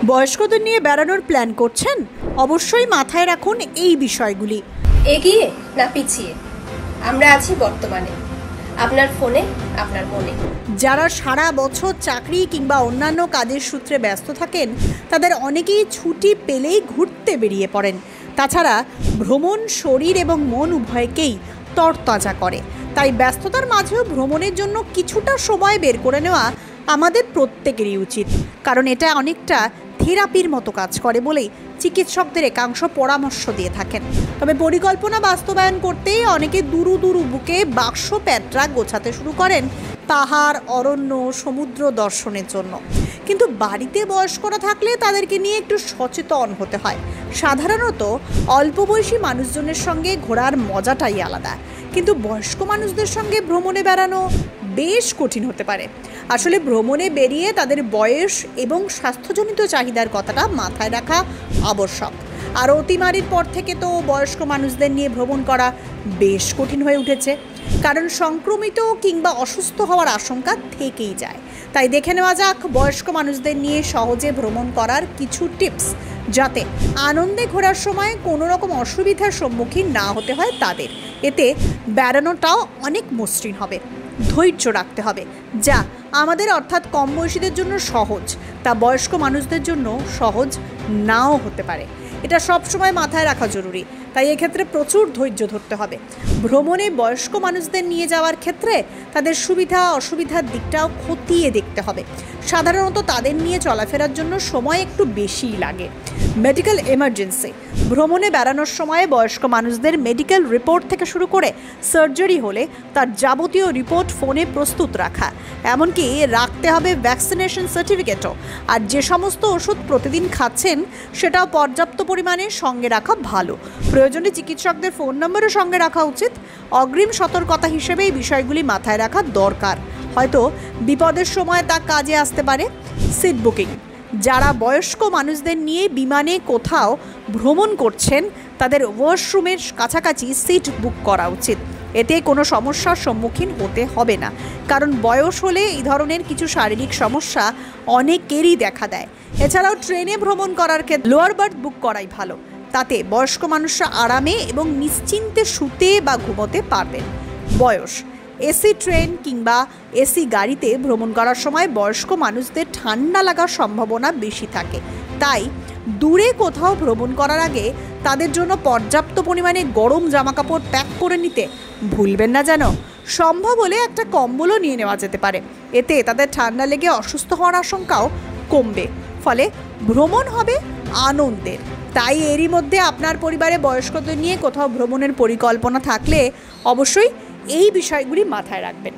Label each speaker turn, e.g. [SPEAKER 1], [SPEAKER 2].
[SPEAKER 1] বয়স্কদের নিয়ে বেড়ানোর প্ল্যান করছেন? অবশ্যই মাথায় রাখুন এই বিষয়গুলি।
[SPEAKER 2] এগিয়ে না পিছিয়ে, আমরা আছি বর্তমানে, আপনার ফোনে, আপনার মনে।
[SPEAKER 1] যারা সারা বছর চাকরি কিংবা অন্যান্য কাজের সূত্রে ব্যস্ত থাকেন, তাদের অনেকেই ছুটি পেলেই ঘুরতে বেরিয়ে পড়েন। তাছাড়া ভ্রমণ শরীর এবং মন উভয়কেই তরতাজা করে। তাই ব্যস্ততার মাঝেও ভ্রমণের জন্য কিছুটা সময় বের করে নেওয়া আমাদের প্রত্যেকেরই উচিত, কারণ এটা অনেকটা থেরাপির মতো কাজ করে বলেই চিকিৎসকদের একাংশ পরামর্শ দিয়ে থাকেন। তবে পরিকল্পনা বাস্তবায়ন করতে অনেকে দুরু বুকে বাক্স প্যাটরা গোছাতে শুরু করেন পাহাড়, অরণ্য, সমুদ্র দর্শনের জন্য। কিন্তু বাড়িতে বয়স্করা থাকলে তাদেরকে নিয়ে একটু সচেতন হতে হয়। সাধারণত অল্প বয়সী মানুষজনের সঙ্গে ঘোরার মজাটাই আলাদা, কিন্তু বয়স্ক মানুষদের সঙ্গে ভ্রমণে বেড়ানো বেশ কঠিন হতে পারে। আসলে ভ্রমণে বেরিয়ে তাদের বয়স এবং স্বাস্থ্যজনিত চাহিদার কথাটা মাথায় রাখা আবশ্যক। আর অতিমারির পর থেকে তো বয়স্ক মানুষদের নিয়ে ভ্রমণ করা বেশ কঠিন হয়ে উঠেছে, কারণ সংক্রমিত কিংবা অসুস্থ হওয়ার আশঙ্কা থেকেই যায়। তাই দেখে নেওয়া যাক বয়স্ক মানুষদের নিয়ে সহজে ভ্রমণ করার কিছু টিপস, যাতে আনন্দে ঘোরার সময় কোনো রকম অসুবিধার সম্মুখীন না হতে হয় তাদের। এতে বেড়ানোটাও অনেক মসৃণ হবে। ধৈর্য রাখতে হবে, যা আমাদের অর্থাৎ কম বয়সীদের জন্য সহজ, তা বয়স্ক মানুষদের জন্য সহজ নাও হতে পারে। এটা সবসময় মাথায় রাখা জরুরি। তাই এক্ষেত্রে প্রচুর ধৈর্য ধরতে হবে। ভ্রমণে বয়স্ক মানুষদের নিয়ে যাওয়ার ক্ষেত্রে তাদের সুবিধা অসুবিধার দিকটাও খতিয়ে দেখতে হবে। সাধারণত তাদের নিয়ে চলাফেরার জন্য সময় একটু বেশিই লাগে। মেডিকেল এমার্জেন্সি, ভ্রমণে বেড়ানোর সময় বয়স্ক মানুষদের মেডিকেল রিপোর্ট থেকে শুরু করে সার্জারি হলে তার যাবতীয় রিপোর্ট ফোনে প্রস্তুত রাখা, এমনকি রাখতে হবে ভ্যাকসিনেশন সার্টিফিকেটও। আর যে সমস্ত ওষুধ প্রতিদিন খাচ্ছেন সেটাও পর্যাপ্ত পরিমাণে সঙ্গে রাখা ভালো। প্রয়োজনে চিকিৎসকদের ফোন নম্বরও সঙ্গে রাখা উচিত। অগ্রিম সতর্কতা হিসেবে এই বিষয়গুলি মাথায় রাখা দরকার, হয়তো বিপদের সময় তা কাজে আসতে পারে। সিট বুকিং, যারা বয়স্ক মানুষদের নিয়ে বিমানে কোথাও ভ্রমণ করছেন তাদের ওয়াশরুমের কাছাকাছি সিট বুক করা উচিত। এতে কোনো সমস্যার সম্মুখীন হতে হবে না, কারণ বয়স হলে এই ধরনের কিছু শারীরিক সমস্যা অনেকেরই দেখা দেয়। এছাড়াও ট্রেনে ভ্রমণ করার ক্ষেত্রে লোয়ার বার্থ বুক করাই ভালো, তাতে বয়স্ক মানুষরা আরামে এবং নিশ্চিন্তে শুতে বা ঘুমোতে পারবেন। বয়স, এসি ট্রেন কিংবা এসি গাড়িতে ভ্রমণ করার সময় বয়স্ক মানুষদের ঠান্ডা লাগার সম্ভাবনা বেশি থাকে। তাই দূরে কোথাও ভ্রমণ করার আগে তাদের জন্য পর্যাপ্ত পরিমাণে গরম জামাকাপড় প্যাক করে নিতে ভুলবেন না যেন। সম্ভব হলে একটা কম্বলও নিয়ে নেওয়া যেতে পারে, এতে তাদের ঠান্ডা লেগে অসুস্থ হওয়ার আশঙ্কাও কমবে। ফলে ভ্রমণ হবে আনন্দের। তাই এরই মধ্যে আপনার পরিবারে বয়স্কদের নিয়ে কোথাও ভ্রমণের পরিকল্পনা থাকলে অবশ্যই এই বিষয়গুলি মাথায় রাখবেন।